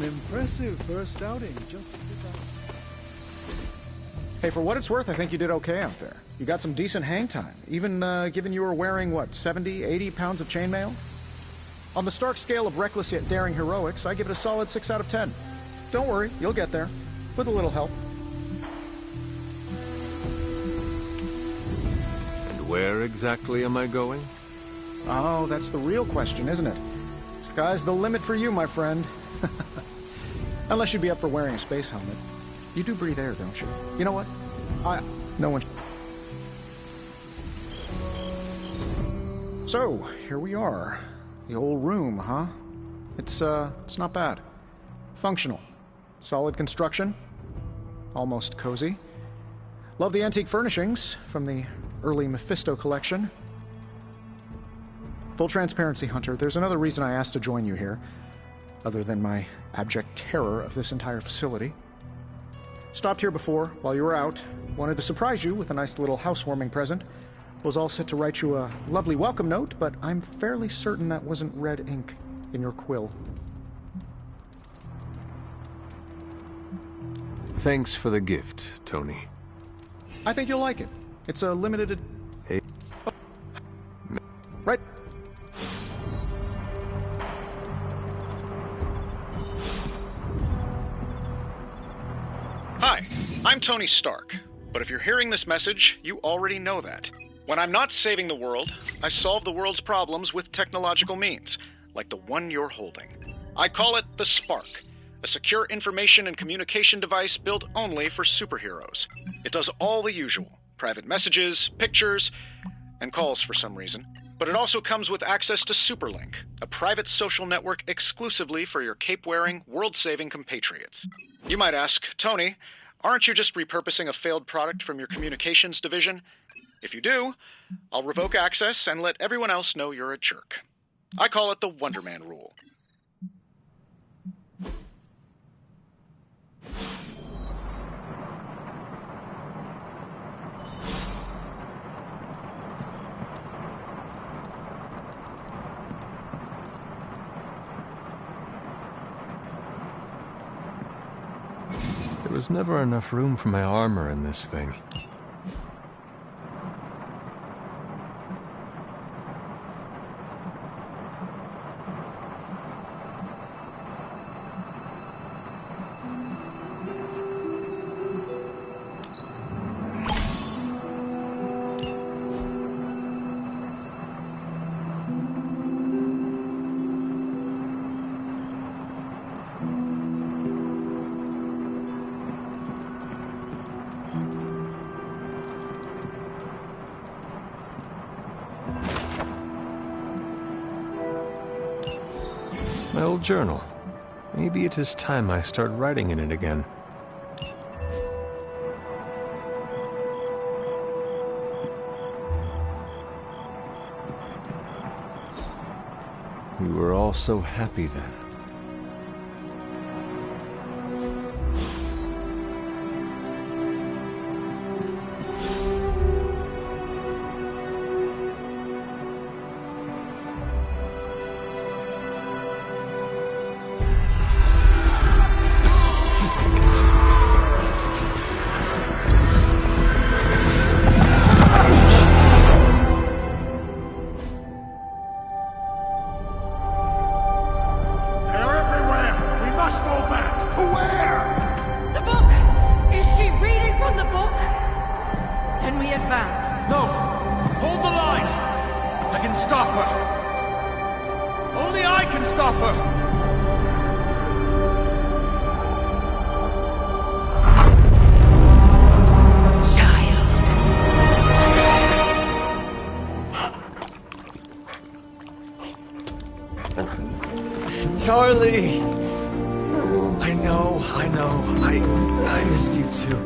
impressive first outing, just about. Hey, for what it's worth, I think you did okay out there. You got some decent hang time, even given you were wearing, what, 70, 80 pounds of chainmail? On the Stark scale of reckless yet daring heroics, I give it a solid 6 out of 10. Don't worry, you'll get there, with a little help. And where exactly am I going? Oh, that's the real question, isn't it? Sky's the limit for you, my friend. Unless you'd be up for wearing a space helmet. You do breathe air, don't you? You know what? No one... So, here we are. The old room, huh? It's not bad. Functional. Solid construction. Almost cozy. Love the antique furnishings from the early Mephisto collection. Full transparency, Hunter, there's another reason I asked to join you here, other than my abject terror of this entire facility. Stopped here before, while you were out. Wanted to surprise you with a nice little housewarming present. Was all set to write you a lovely welcome note, but I'm fairly certain that wasn't red ink in your quill. Thanks for the gift, Tony. I think you'll like it. It's a limited... Hey. Oh. Right. Hi, I'm Tony Stark, but if you're hearing this message, you already know that. When I'm not saving the world, I solve the world's problems with technological means, like the one you're holding. I call it the Spark, a secure information and communication device built only for superheroes. It does all the usual, private messages, pictures, and calls for some reason. But it also comes with access to Superlink, a private social network exclusively for your cape-wearing, world-saving compatriots. You might ask, Tony, aren't you just repurposing a failed product from your communications division? If you do, I'll revoke access and let everyone else know you're a jerk. I call it the Wonder Man rule. There was never enough room for my armor in this thing. My old journal. Maybe it is time I start writing in it again. We were all so happy then. Charlie! I know. I missed you too.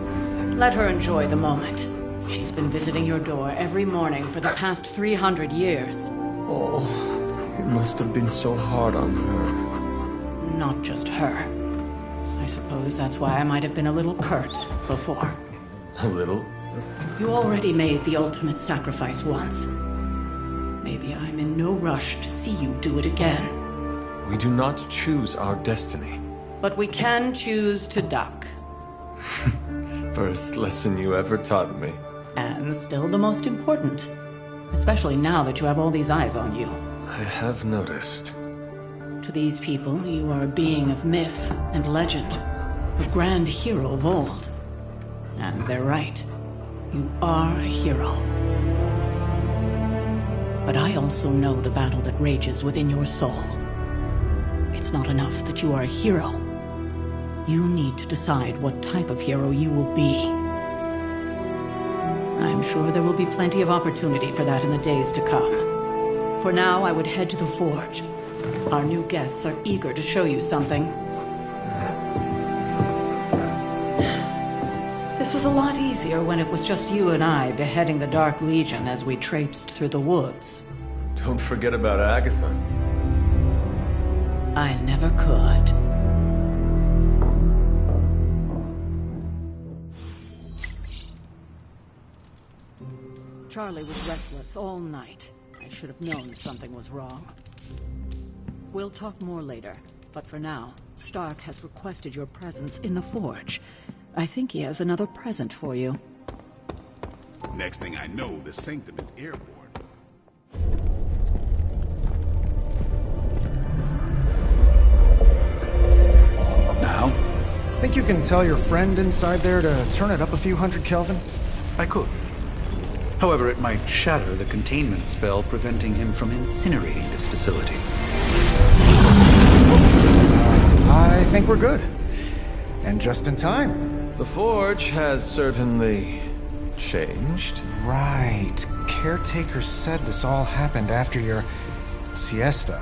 Let her enjoy the moment. She's been visiting your door every morning for the past 300 years. Oh, it must have been so hard on her. Not just her. I suppose that's why I might have been a little curt before. A little? You already made the ultimate sacrifice once. Maybe I'm in no rush to see you do it again. We do not choose our destiny. But we can choose to duck. First lesson you ever taught me. And still the most important. Especially now that you have all these eyes on you. I have noticed. To these people, you are a being of myth and legend. A grand hero of old. And they're right. You are a hero. But I also know the battle that rages within your soul. It's not enough that you are a hero. You need to decide what type of hero you will be. I'm sure there will be plenty of opportunity for that in the days to come. For now, I would head to the Forge. Our new guests are eager to show you something. This was a lot easier when it was just you and I beheading the Dark Legion as we traipsed through the woods. Don't forget about Agatha. I never could. Charlie was restless all night. I should have known something was wrong. We'll talk more later, but for now, Stark has requested your presence in the Forge. I think he has another present for you. Next thing I know, the Sanctum is airborne. Now? Think you can tell your friend inside there to turn it up a few hundred Kelvin? I could. However, it might shatter the containment spell preventing him from incinerating this facility. I think we're good. And just in time. The Forge has certainly changed. Right. Caretaker said this all happened after your siesta.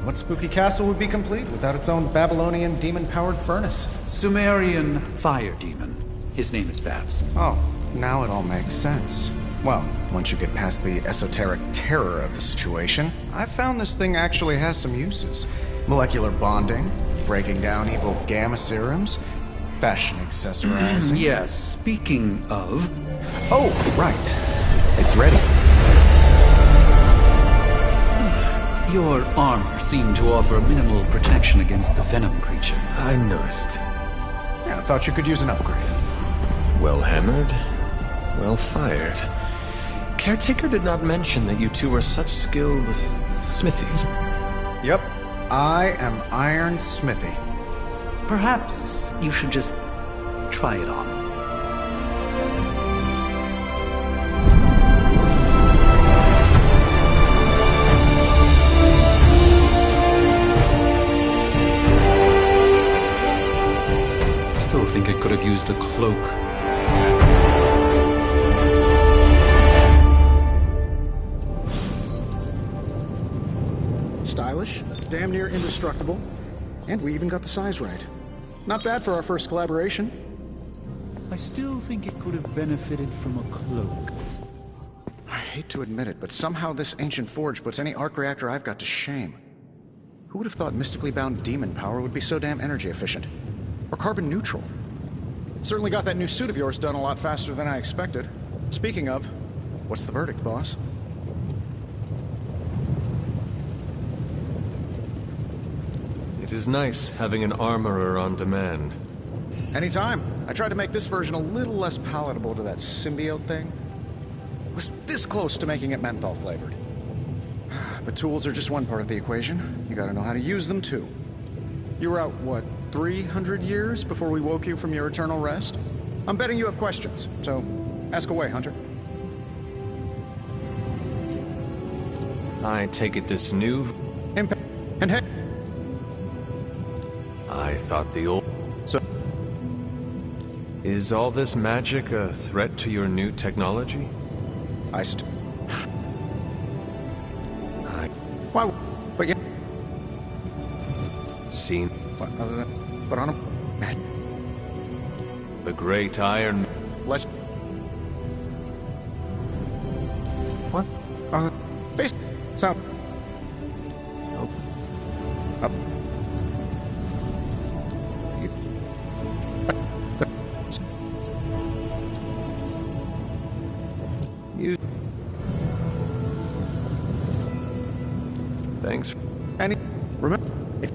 What spooky castle would be complete without its own Babylonian demon-powered furnace? Sumerian fire demon. His name is Babs. Oh, now it all makes sense. Well, once you get past the esoteric terror of the situation, I've found this thing actually has some uses. Molecular bonding, breaking down evil gamma serums, fashion accessorizing. Yes, speaking of... Oh, right. It's ready. Your armor seemed to offer minimal protection against the venom creature. I noticed. Yeah, I thought you could use an upgrade. Well hammered, well fired. Caretaker did not mention that you two were such skilled smithies. Yep, I am Iron Smithy. Perhaps you should just try it on. Still think it could have used a cloak. Stylish, damn near indestructible, and we even got the size right. Not bad for our first collaboration. I still think it could have benefited from a cloak. I hate to admit it, but somehow this ancient forge puts any arc reactor I've got to shame. Who would have thought mystically bound demon power would be so damn energy efficient? Or carbon neutral? Certainly got that new suit of yours done a lot faster than I expected. Speaking of, what's the verdict, boss? It is nice having an armorer on demand. Anytime. I tried to make this version a little less palatable to that symbiote thing. Was this close to making it menthol flavored. But tools are just one part of the equation. You gotta know how to use them too. You were out, what, 300 years before we woke you from your eternal rest? I'm betting you have questions, so ask away, Hunter. I take it this new... Impact. And hey... I thought the old... So... Is all this magic a threat to your new technology? Why? But yeah... Seen... What, other than... But on a... The great iron... Let's... What? Base... Sound... Oh. Up. You... Thanks. Any... Remember... If...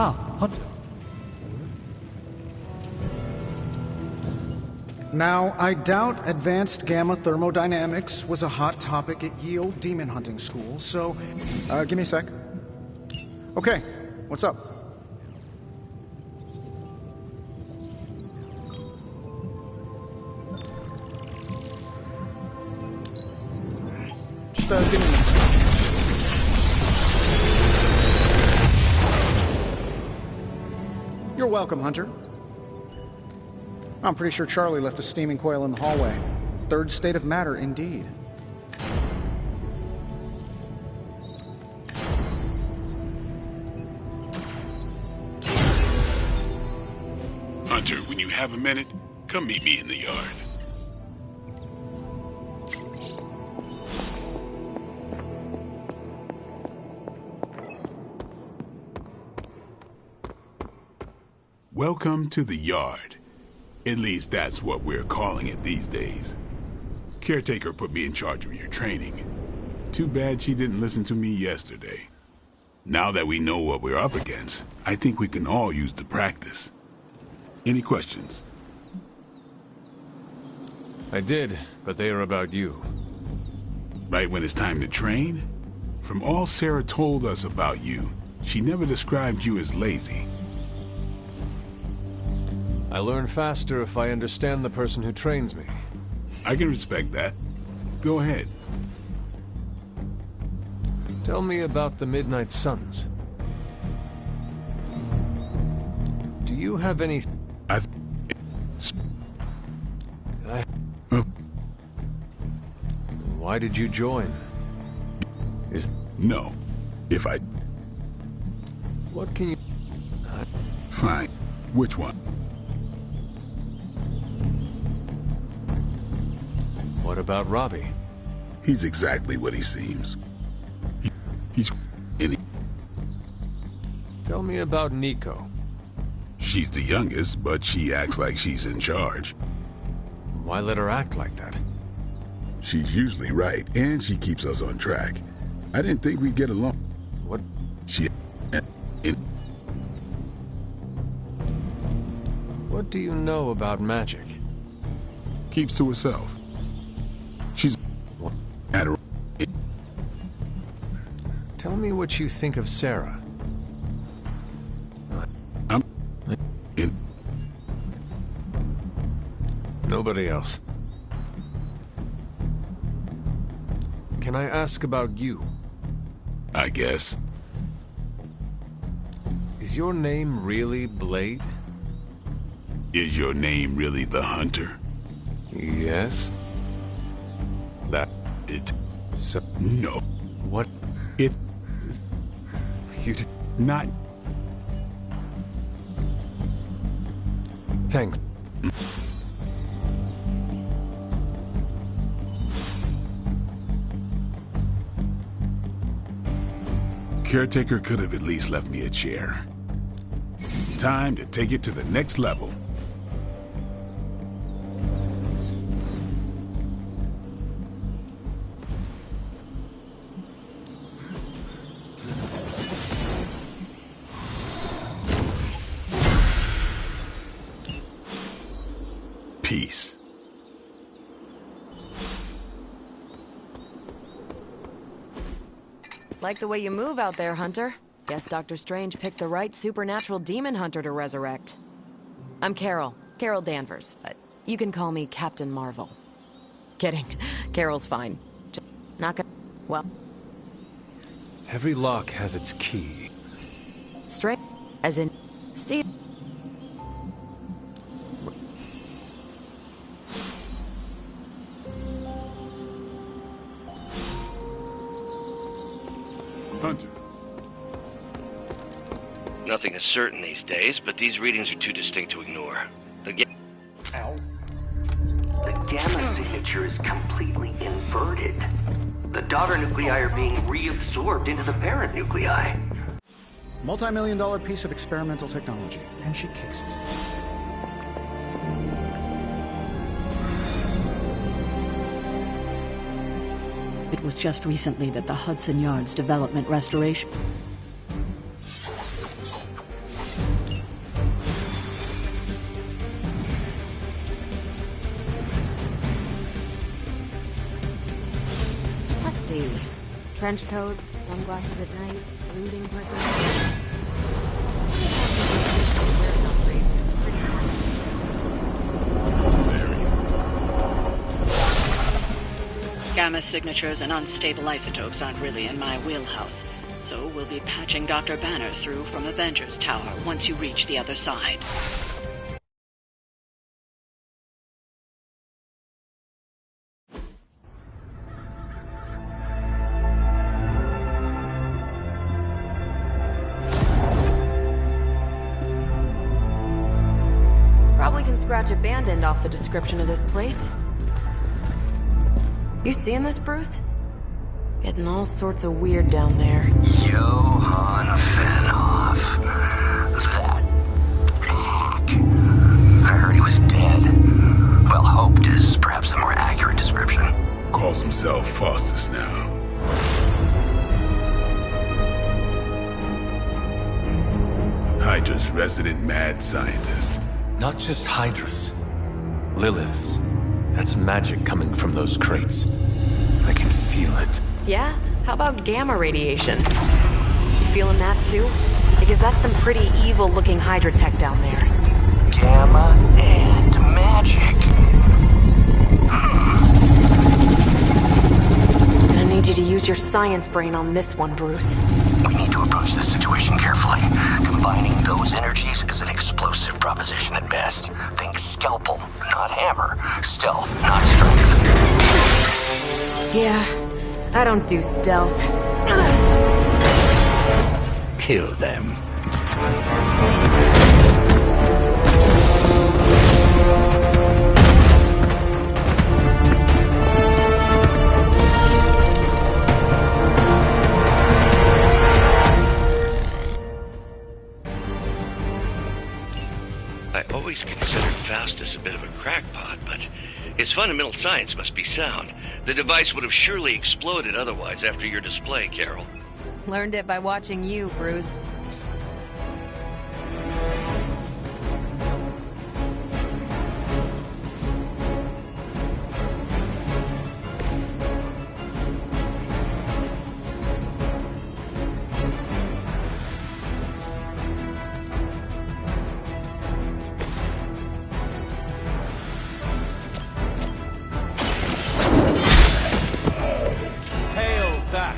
Ah, Hunter. Now, I doubt advanced gamma thermodynamics was a hot topic at Yield Demon Hunting School, so give me a sec. Okay, what's up? Just give me a minute. You're welcome, Hunter. I'm pretty sure Charlie left a steaming coil in the hallway. Third state of matter, indeed. Hunter, when you have a minute, come meet me in the yard. Welcome to the yard. At least that's what we're calling it these days. Caretaker put me in charge of your training. Too bad she didn't listen to me yesterday. Now that we know what we're up against, I think we can all use the practice. Any questions? I did, but they are about you. Right when it's time to train? From all Sarah told us about you, she never described you as lazy. I learn faster if I understand the person who trains me. I can respect that. Go ahead. Tell me about the Midnight Suns. Do you have any... Why did you join? No. If I... What can you... Fine. Which one? What about Robbie? He's exactly what he seems. He's... Tell me about Nico. She's the youngest, but she acts like she's in charge. Why let her act like that? She's usually right, and she keeps us on track. I didn't think we'd get along. What? What do you know about magic? Keeps to herself. She's at her... Tell me what you think of Sarah. I'm... in... Nobody else. Can I ask about you? I guess. Is your name really Blade? Is your name really the Hunter? Yes. That... It... So... No. What... It... You did... Not... Thanks. Caretaker could have at least left me a chair. Time to take it to the next level. Peace. Like the way you move out there, Hunter. Guess Dr. Strange picked the right supernatural demon hunter to resurrect. I'm Carol Danvers, but you can call me Captain Marvel. Kidding. Carol's fine. Just not gonna... Well... Every lock has its key. Strange. As in... Steve... Hunter. Nothing is certain these days, but these readings are too distinct to ignore. Ow. The gamma signature is completely inverted. The daughter nuclei are being reabsorbed into the parent nuclei. Multi-million-dollar piece of experimental technology, and she kicks it. It was just recently that the Hudson Yards Development Restoration... Trench coat, sunglasses at night, brooding personality. Gamma signatures and unstable isotopes aren't really in my wheelhouse, so we'll be patching Dr. Banner through from Avengers Tower once you reach the other side. Probably can scratch abandoned off the description of this place. You seeing this, Bruce? Getting all sorts of weird down there. Johann Fenhoff. That hack. I heard he was dead. Well, hoped is perhaps a more accurate description. Calls himself Faustus now. Hydra's resident mad scientist. Not just Hydra's. Lilith's. That's magic coming from those crates. I can feel it. Yeah? How about gamma radiation? You feeling that too? Because that's some pretty evil-looking Hydra tech down there. Gamma and magic. Gonna need you to use your science brain on this one, Bruce. We need to approach this situation carefully. Combining those energies is an explosive proposition at best. Think scalpel, not hammer. Stealth, not strength. Yeah, I don't do stealth. Kill them. I always considered Faustus a bit of a crackpot, but his fundamental science must be sound. The device would have surely exploded otherwise after your display, Carol. Learned it by watching you, Bruce. Hail that!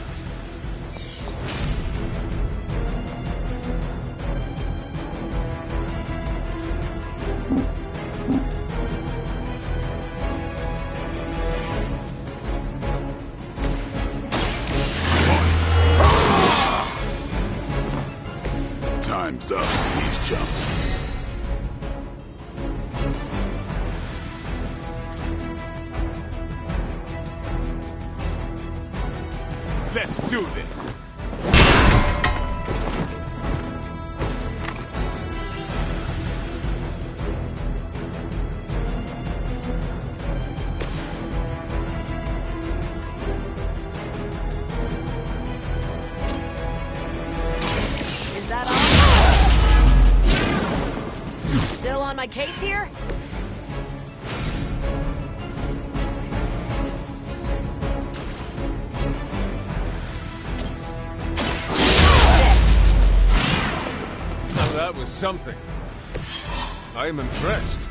Time's up for these chumps. Let's do this! Is that all? Still on my case here? Now that was something. I am impressed.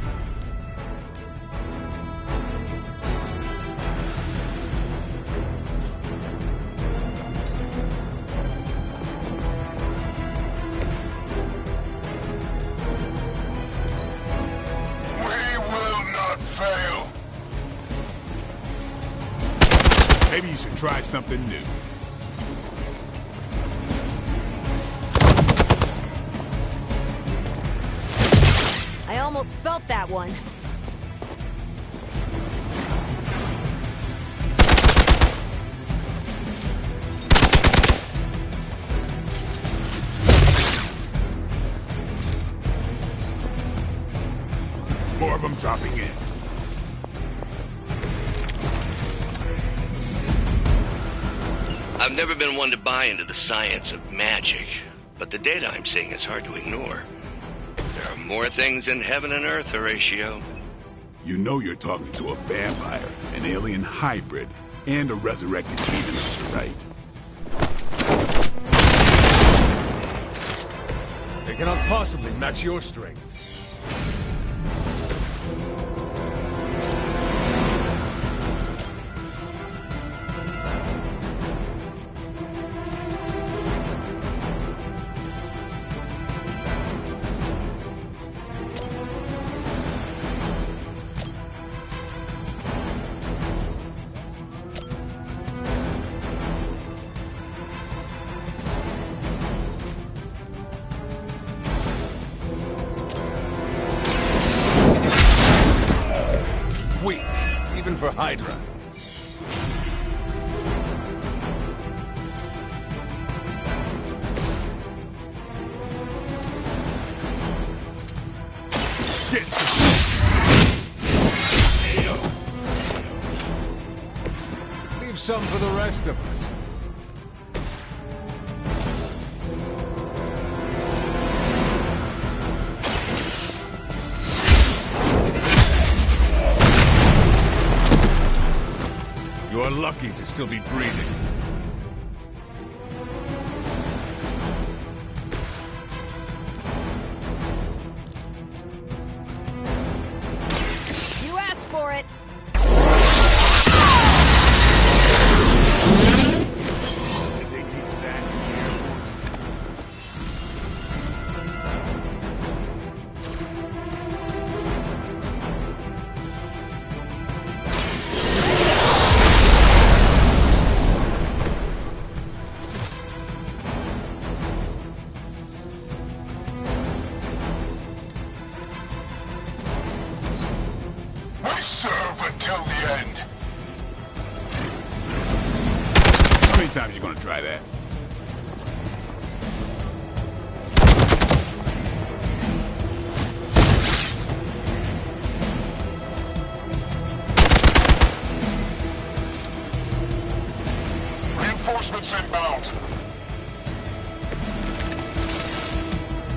We will not fail. Maybe you should try something new. I almost felt that one. More of them dropping in. I've never been one to buy into the science of magic, but the data I'm seeing is hard to ignore. There are more things in heaven and earth, Horatio. You know you're talking to a vampire, an alien hybrid, and a resurrected demon hunter, right? cannot possibly match your strength. Weak, even for Hydra. Leave some for the rest of us. You are lucky to still be breathing. You asked for it! Did they teach that in the Air Force? We serve until the end. How many times you gonna try that? Reinforcements inbound.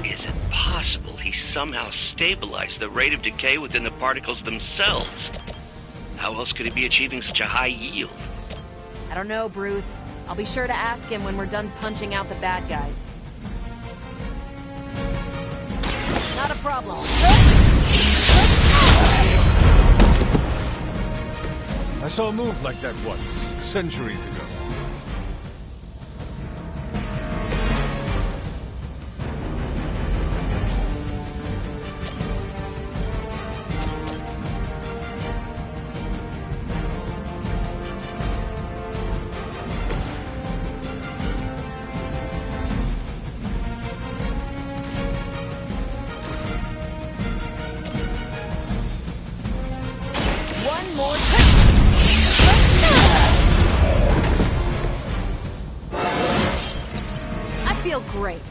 Is it possible he somehow stabilized the rate of decay within the particles themselves? How else could he be achieving such a high yield? I don't know, Bruce. I'll be sure to ask him when we're done punching out the bad guys. Not a problem. I saw a move like that once, centuries ago. One more I feel great.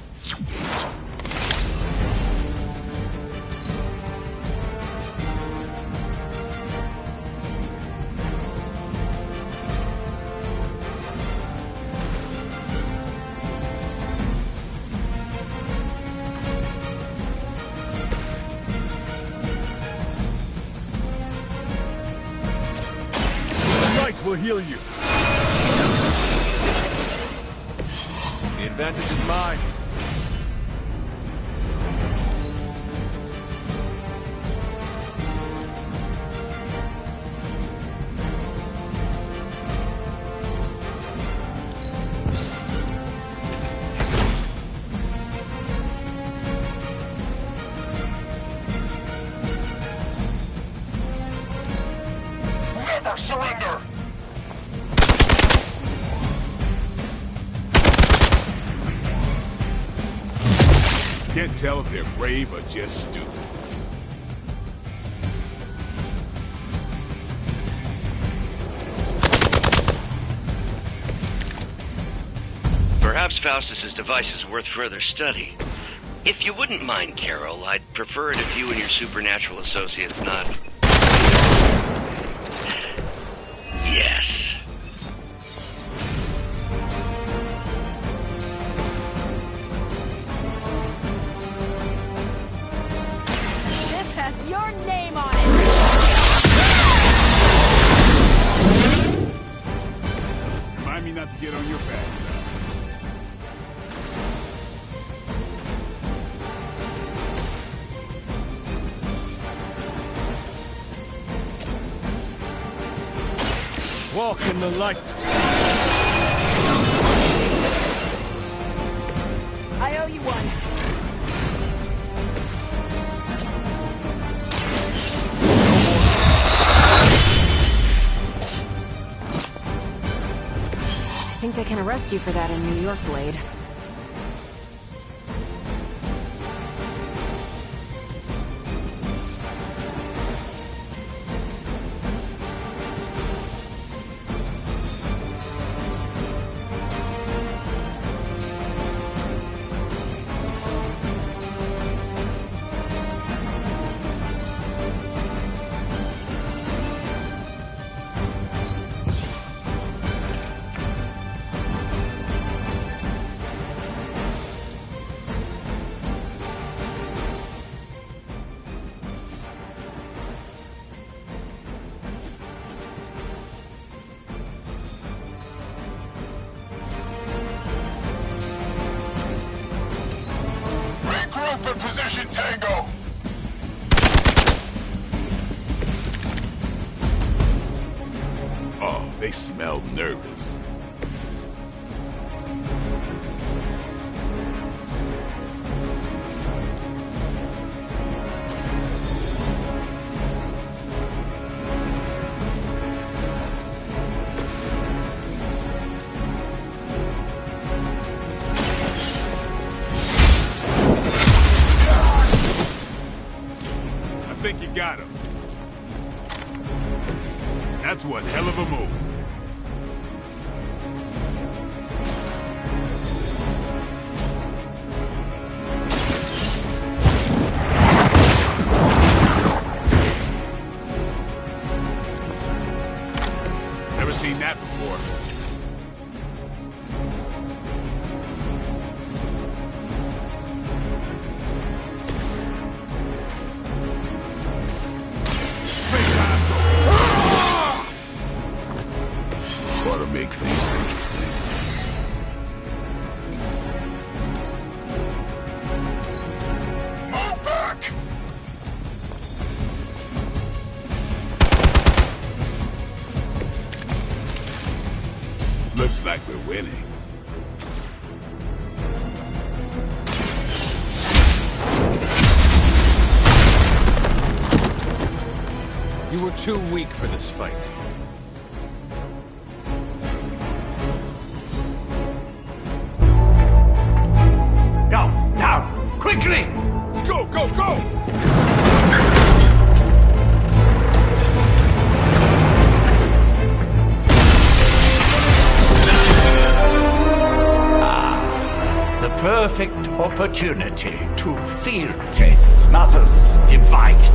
Light will heal you. The advantage is mine. Never surrender! Can't tell if they're brave or just stupid. Perhaps Faustus's device is worth further study. If you wouldn't mind, Carol, I'd prefer it if you and your supernatural associates not... Yes. This has your name on it! Remind me not to get on your bad side. Walk in the light. I owe you one. I think they can arrest you for that in New York, Blade. For position, Tango! Oh, they smell nervous. I think you got him. That's one hell of a move. Never seen that before. Ought to make things interesting. Move back! Looks like we're winning. You were too weak for this fight. Now! Quickly! Let's go, go, go! The perfect opportunity to field test Mother's device.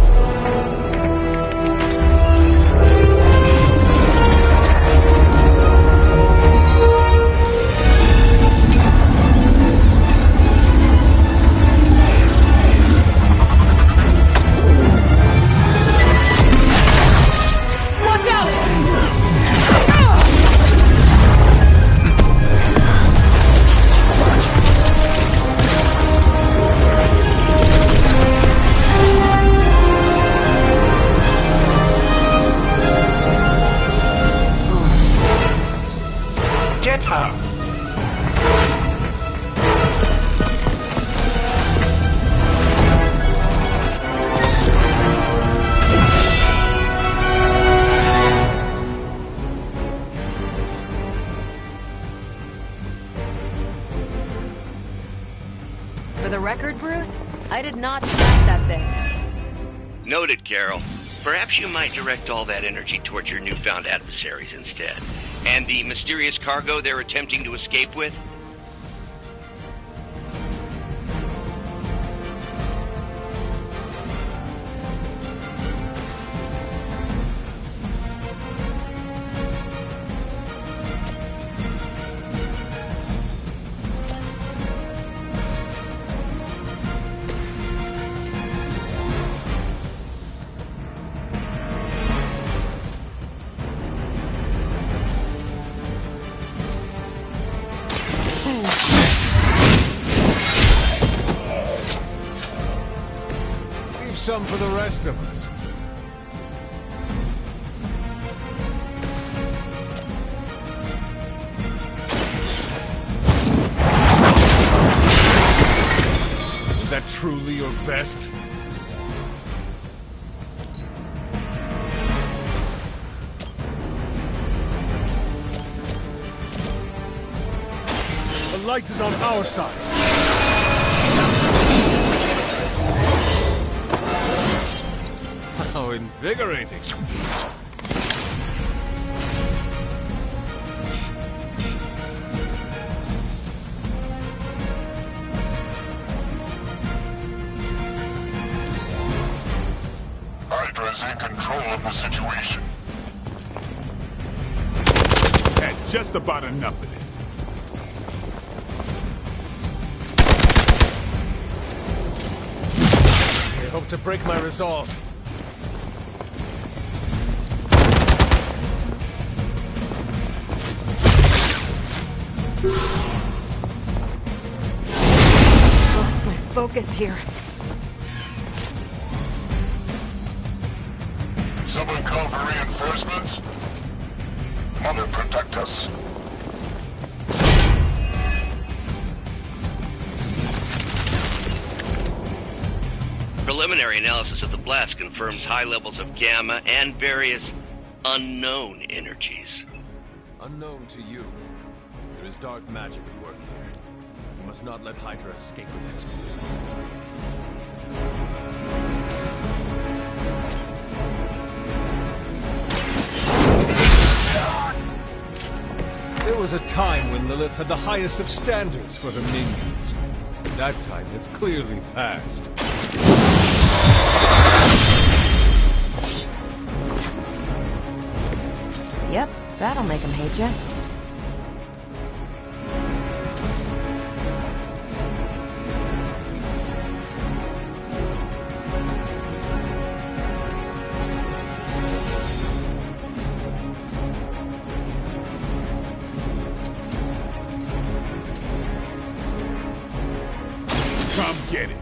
Get her! For the record, Bruce, I did not smash that thing. Noted, Carol. Perhaps you might direct all that energy towards your newfound adversaries instead. And the mysterious cargo they're attempting to escape with? Leave some for the rest of us. truly your best? The light is on our side. How invigorating. Hydra's in control of the situation. Had just about enough of this. They hope to break my resolve. Lost my focus here. Someone call for reinforcements? Mother, protect us. Preliminary analysis of the blast confirms high levels of gamma and various unknown energies. Unknown to you. There is dark magic at work here. You must not let Hydra escape with it. There was a time when Lilith had the highest of standards for her minions. That time has clearly passed. Yep, that'll make him hate you. Come get it.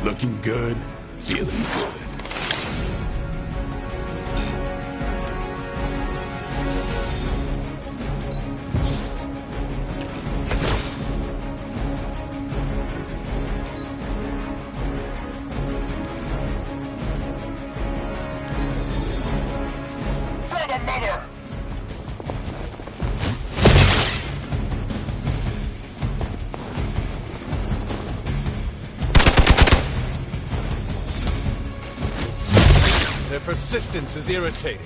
Looking good, feeling good. For the mother! Their persistence is irritating.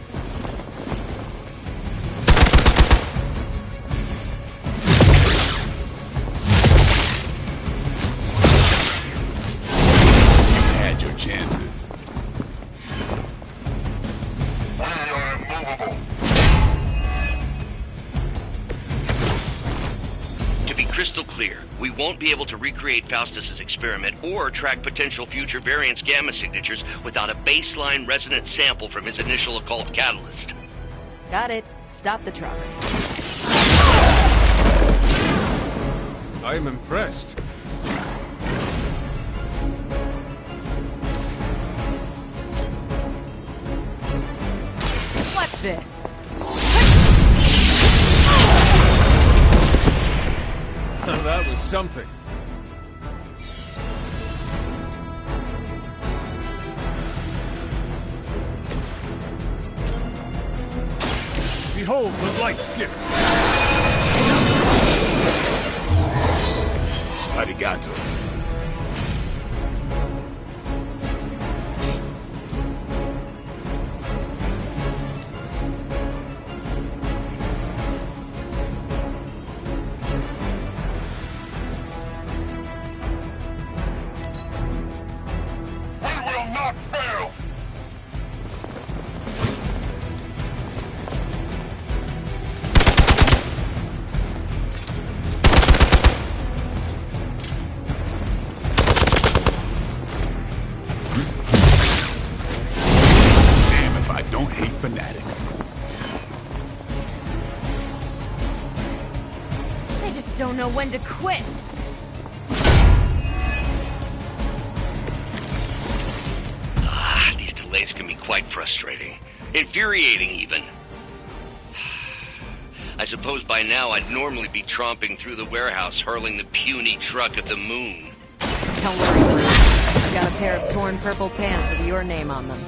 You had your chances. We are immovable. To be crystal clear, we won't be able to recreate Faustus's experiment or track potential future variance gamma signatures without a baseline resonance sample from his initial occult catalyst. Got it. Stop the truck. I am impressed. What's this? Now that was something. Behold the light's gift. Arigato. We will not fail! Damn if I don't hate fanatics. They just don't know when to quit. These delays can be quite frustrating. Infuriating, even. I suppose by now I'd normally be tromping through the warehouse, hurling the puny truck at the moon. Don't worry, Bruce. I've got a pair of torn purple pants with your name on them.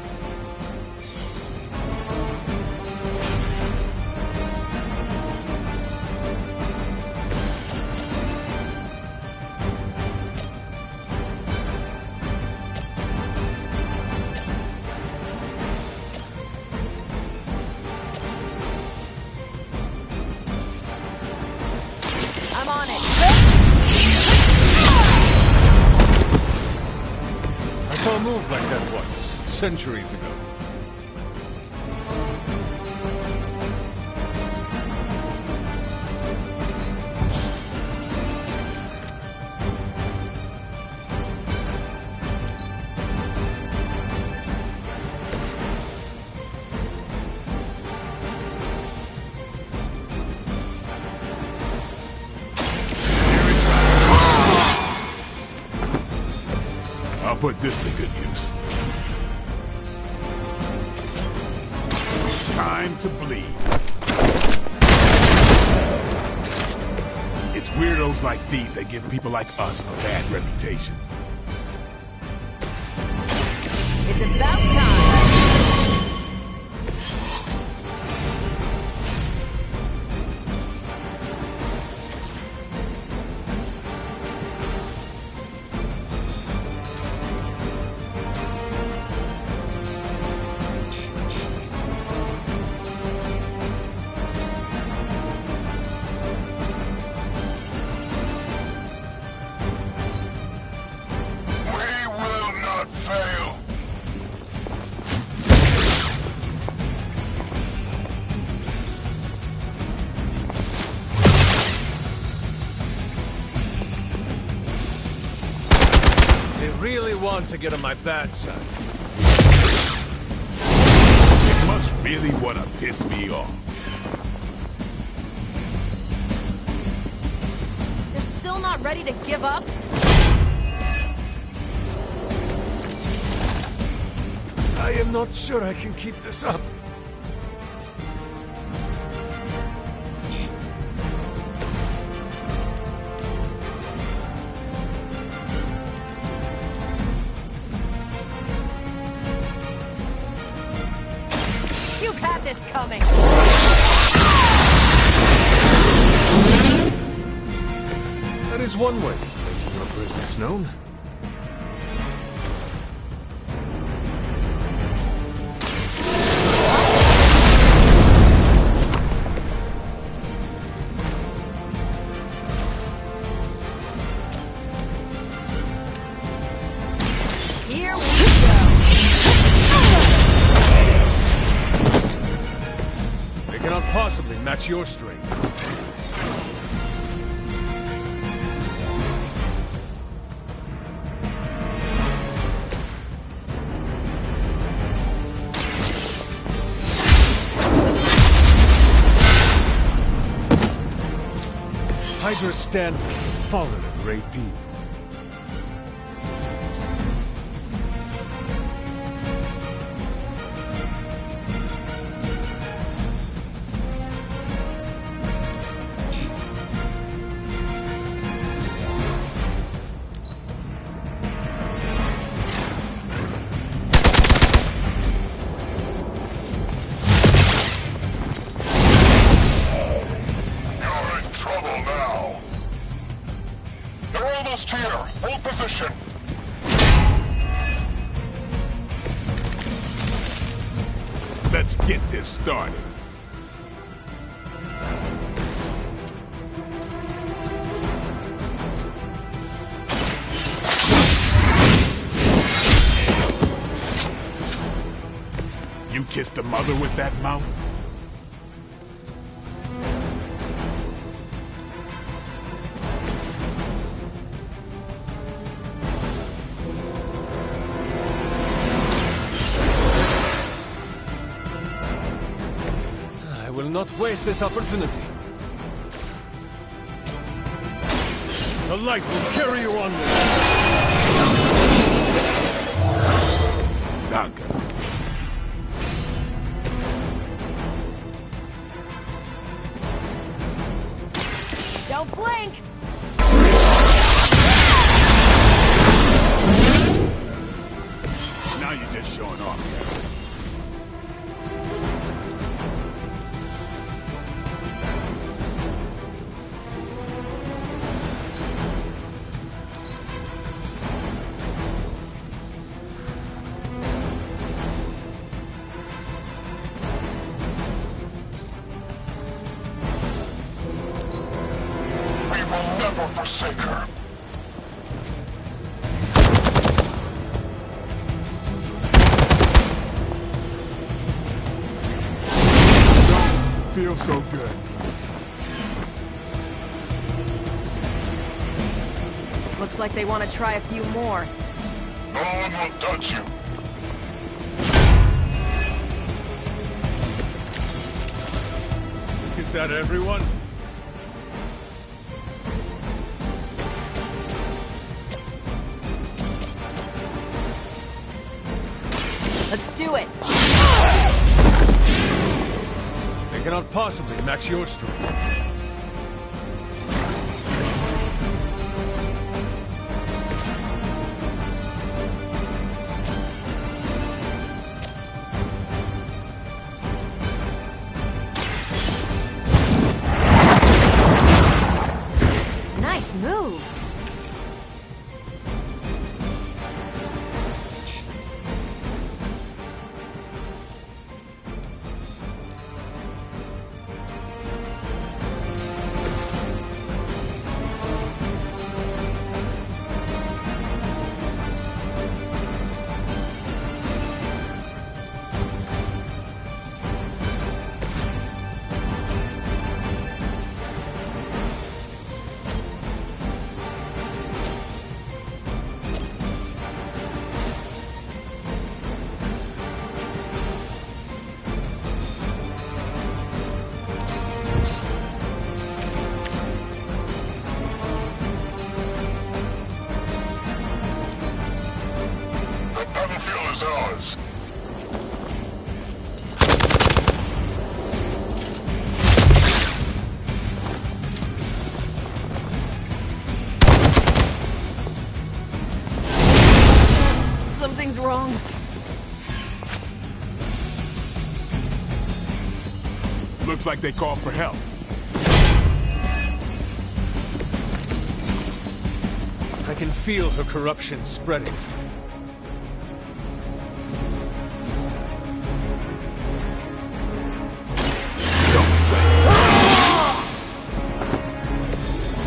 I'm on it. I saw a move like that once, centuries ago. I'll put this to good use. Time to bleed. It's weirdos like these that give people like us a bad reputation. It's about time. We will not fail. They really want to get on my bad side. They must really want to piss me off. They're still not ready to give up? I am not sure I can keep this up. You had this coming. That is one way of making your presence known. Here we go. They cannot possibly match your strength. Hydra's standards have fallen a great deal. You're in trouble now. You're almost here. Hold position. Let's get this started. You kissed the mother with that mouth? I will not waste this opportunity. The light will carry you onward. Danke. forsake her. Feels so good. Looks like they want to try a few more. No one will touch you. Is that everyone? Let's do it! They cannot possibly match your strength. Nice move! The battlefield is ours. Something's wrong. Looks like they called for help. I can feel her corruption spreading.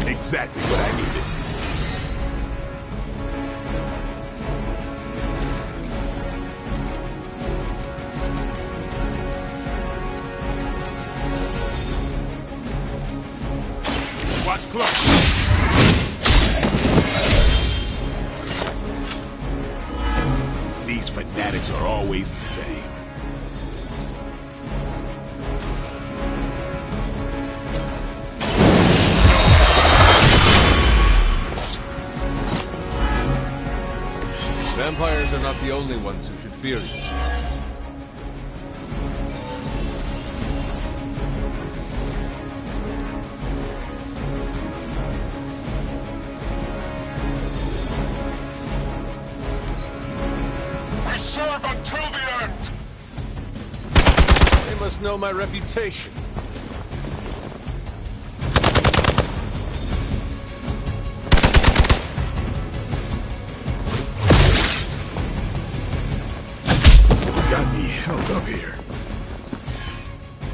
Exactly what I needed. Watch close. These fanatics are always the same. Vampires are not the only ones who should fear you. We serve until the end. They must know my reputation. Got me held up here.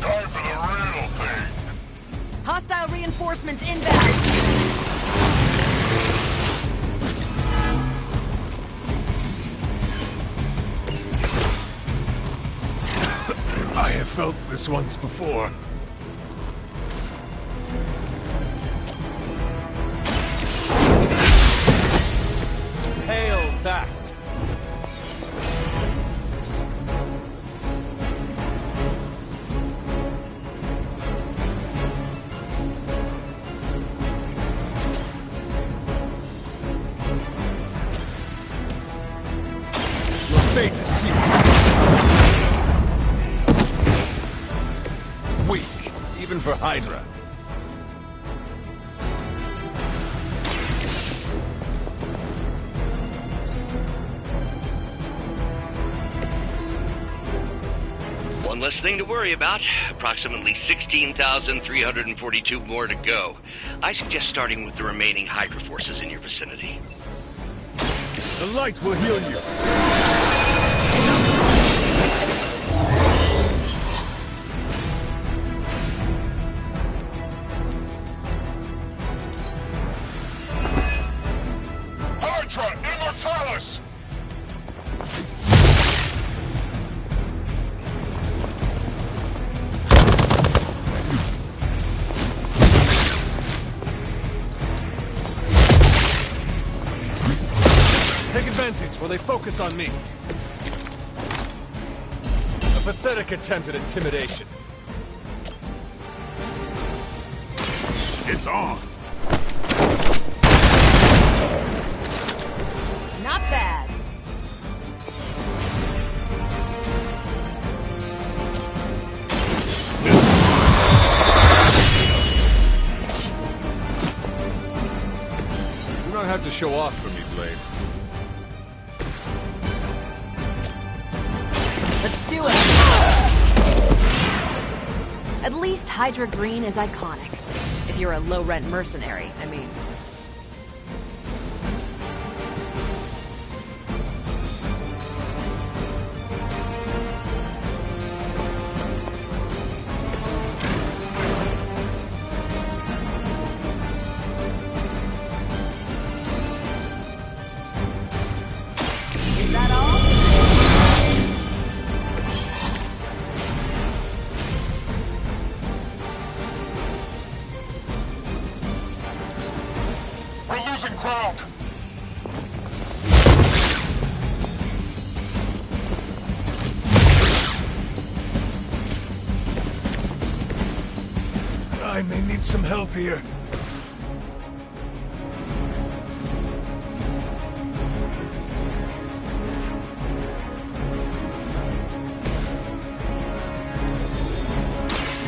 Time for the real thing. Hostile reinforcements inbound! I have felt this once before. Hail that! Your fate is sealed. Weak, even for Hydra. One less thing to worry about. Approximately 16,342 more to go. I suggest starting with the remaining Hydra forces in your vicinity. The light will heal you. Immortalis! Take advantage while they focus on me. A pathetic attempt at intimidation. It's on. Not bad. You don't have to show off for me, Blade. Let's do it! At least Hydra Green is iconic. If you're a low-rent mercenary, I mean. Is that all? We're losing ground! I may need some help here.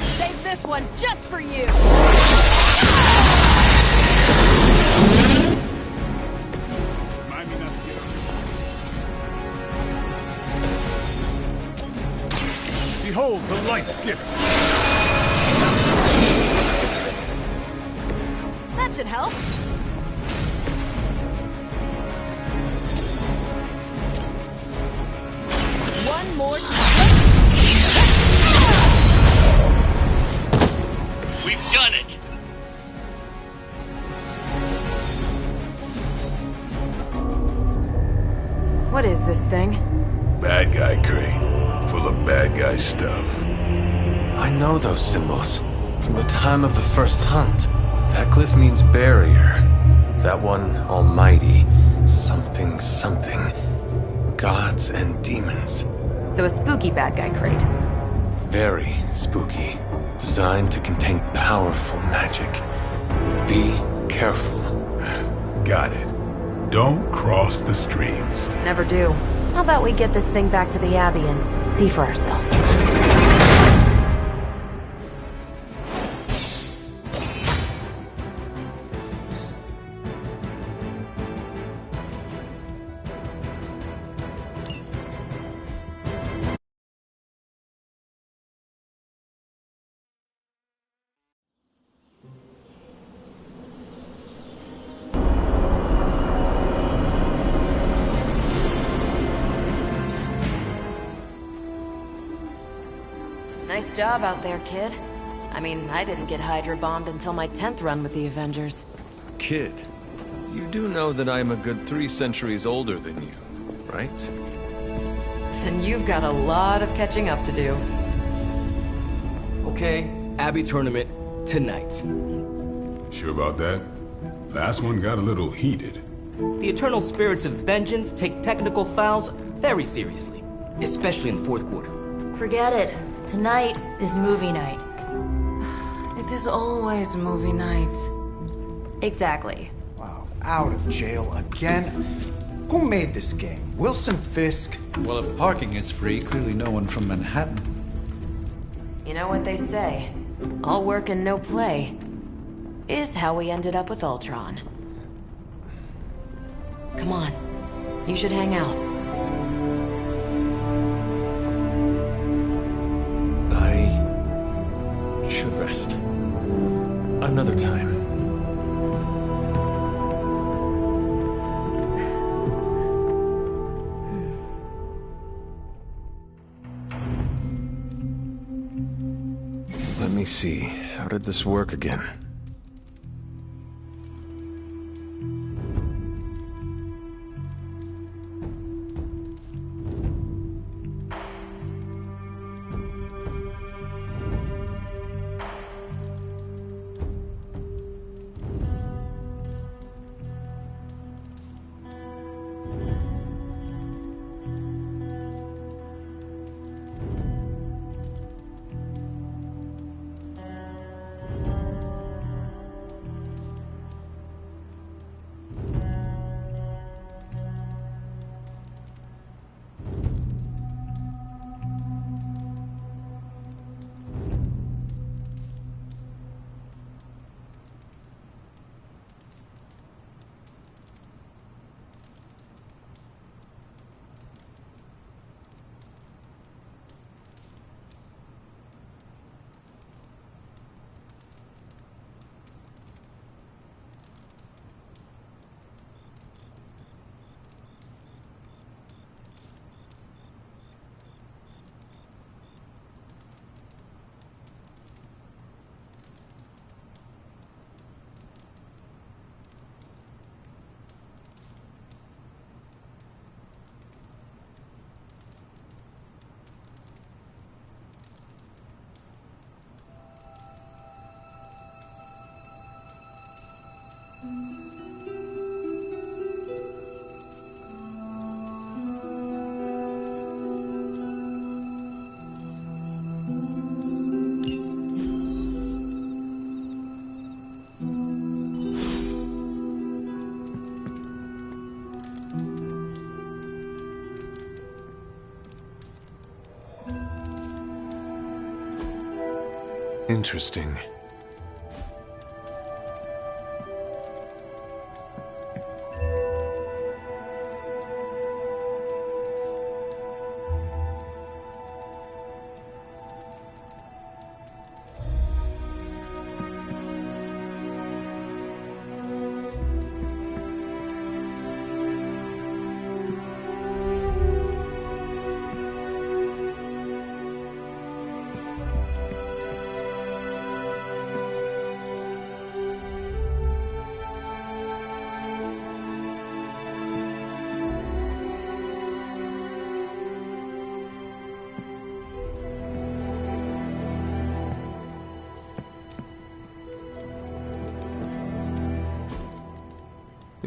Save this one just for you! Remind me not to get on Behold the light's gift. That should help. One more We've done it! What is this thing? Bad guy crate, full of bad guy stuff. I know those symbols from the time of the first hunt. That glyph means barrier. That one, almighty. Something, something. Gods and demons. So a spooky bad guy crate. Very spooky. Designed to contain powerful magic. Be careful. Got it. Don't cross the streams. Never do. How about we get this thing back to the Abbey and see for ourselves? Nice job out there, kid. I mean, I didn't get Hydra bombed until my 10th run with the Avengers. Kid, you do know that I'm a good 3 centuries older than you, right? Then you've got a lot of catching up to do. Okay, Abbey tournament tonight. Sure about that? Last one got a little heated. The Eternal Spirits of Vengeance take technical fouls very seriously, especially in the fourth quarter. Forget it. Tonight is movie night. It is always movie night. Exactly. Wow, out of jail again? Who made this game? Wilson Fisk? Well, if parking is free, clearly no one from Manhattan. You know what they say? All work and no play is how we ended up with Ultron. Come on. You should hang out. I should rest. Another time. Let me see. How did this work again? Interesting.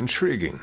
Intriguing.